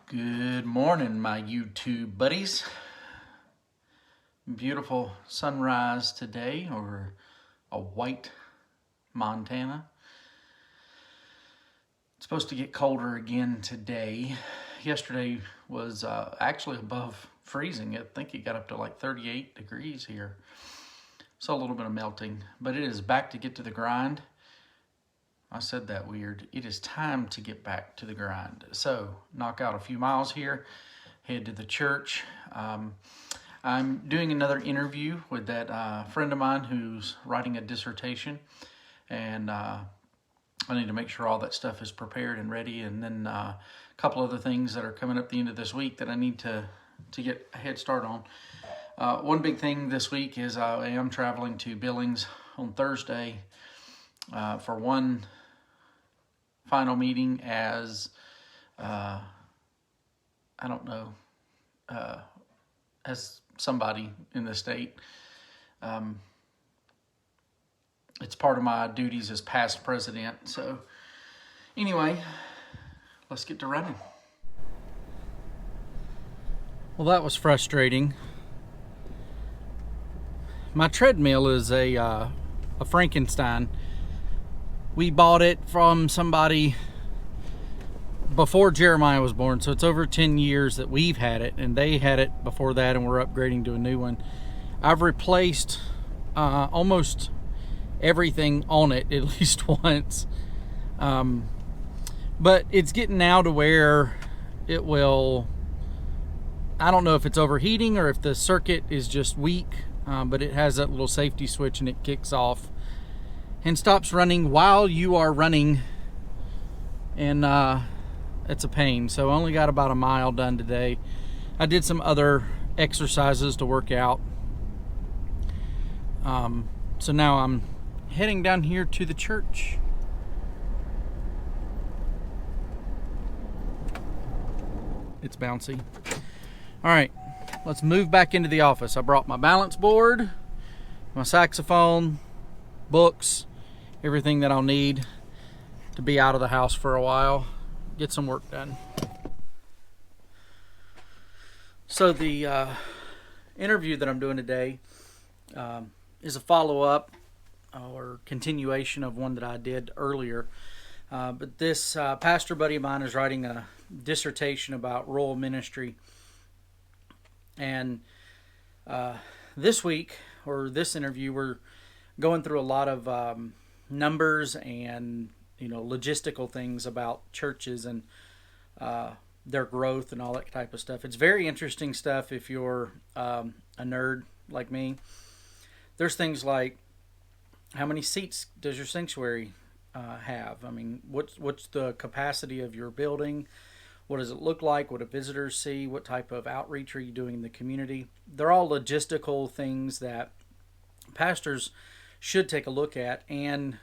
Good morning, my YouTube buddies. Beautiful sunrise today over a white Montana. It's supposed to get colder again today. Yesterday was actually above freezing. I think it got up to like 38 degrees here. So a little bit of melting, but it is back to get to the grind. I said that weird. It is time to get back to the grind. So knock out a few miles here, head to the church. I'm doing another interview with that friend of mine who's writing a dissertation, and I need to make sure all that stuff is prepared and ready, and then a couple other things that are coming up the end of this week that I need to get a head start on. One big thing this week is I am traveling to Billings on Thursday for one final meeting as, as somebody in the state. It's part of my duties as past president. So anyway, let's get to running. Well, that was frustrating. My treadmill is a Frankenstein. We bought it from somebody before Jeremiah was born, so it's over 10 years that we've had it, and they had it before that, and we're upgrading to a new one. I've replaced almost everything on it at least once, but it's getting now to where it will, I don't know if it's overheating or if the circuit is just weak, but it has that little safety switch and it kicks off and stops running while you are running, and it's a pain. So I only got about a mile done today. I did some other exercises to work out. So now I'm heading down here to the church. It's bouncy. All right, let's move back into the office. I brought my balance board, my saxophone, books, everything that I'll need to be out of the house for a while, get some work done. So the interview that I'm doing today is a follow-up or continuation of one that I did earlier. But this pastor buddy of mine is writing a dissertation about rural ministry. And this week, or this interview, we're going through a lot of numbers and logistical things about churches and their growth and all that type of stuff. It's very interesting stuff if you're a nerd like me. There's things like, how many seats does your sanctuary have? I mean, what's the capacity of your building? What does it look like? What do visitors see? What type of outreach are you doing in the community? They're all logistical things that pastors should take a look at. And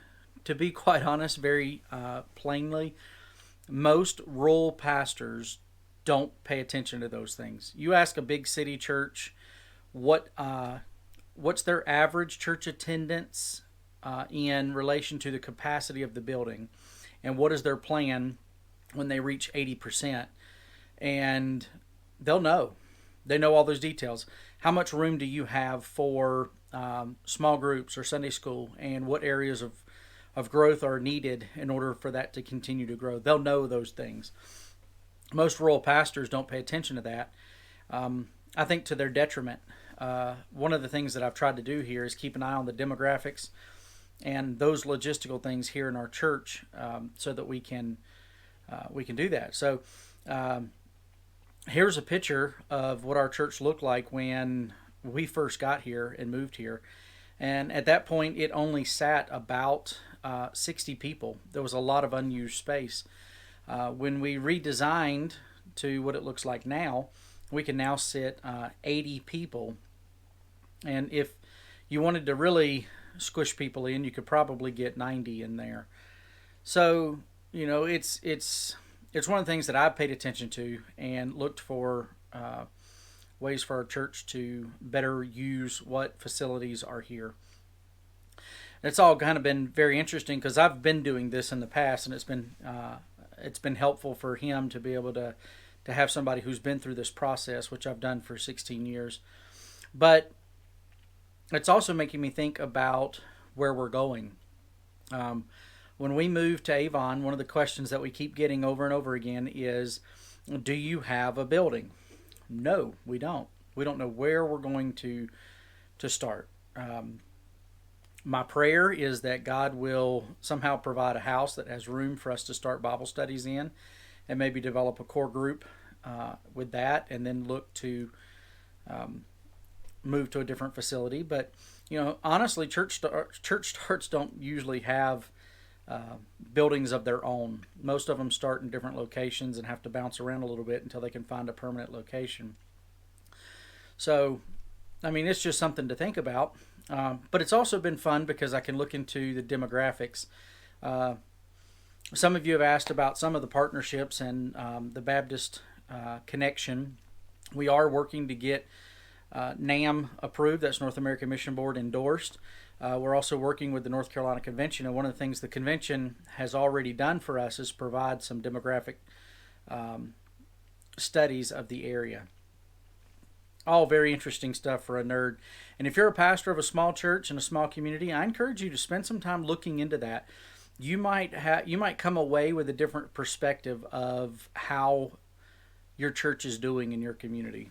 to be quite honest, very plainly, most rural pastors don't pay attention to those things. You ask a big city church what's their average church attendance in relation to the capacity of the building, and what is their plan when they reach 80%, and they'll know. They know all those details. How much room do you have for small groups or Sunday school, and what areas of growth are needed in order for that to continue to grow? They'll know those things. Most rural pastors don't pay attention to that. I think to their detriment. One of the things that I've tried to do here is keep an eye on the demographics and those logistical things here in our church, so that we can do that. So here's a picture of what our church looked like when we first got here and moved here. And at that point, it only sat about 60 people. There was a lot of unused space. When we redesigned to what it looks like now, we can now sit 80 people. And if you wanted to really squish people in, you could probably get 90 in there. So, it's one of the things that I've paid attention to and looked for ways for our church to better use what facilities are here. It's all kind of been very interesting because I've been doing this in the past, and it's been helpful for him to be able to to have somebody who's been through this process, which I've done for 16 years. But it's also making me think about where we're going. When we move to Avon, one of the questions that we keep getting over and over again is, do you have a building? No, we don't. We don't know where we're going to start. My prayer is that God will somehow provide a house that has room for us to start Bible studies in, and maybe develop a core group with that, and then look to move to a different facility. But honestly, church starts don't usually have buildings of their own. Most of them start in different locations and have to bounce around a little bit until they can find a permanent location. So, it's just something to think about. But it's also been fun because I can look into the demographics. Some of you have asked about some of the partnerships and the Baptist connection. We are working to get NAM approved, that's North American Mission Board, endorsed. We're also working with the North Carolina Convention, and one of the things the convention has already done for us is provide some demographic studies of the area. All very interesting stuff for a nerd. And if you're a pastor of a small church in a small community, I encourage you to spend some time looking into that. You might come away with a different perspective of how your church is doing in your community.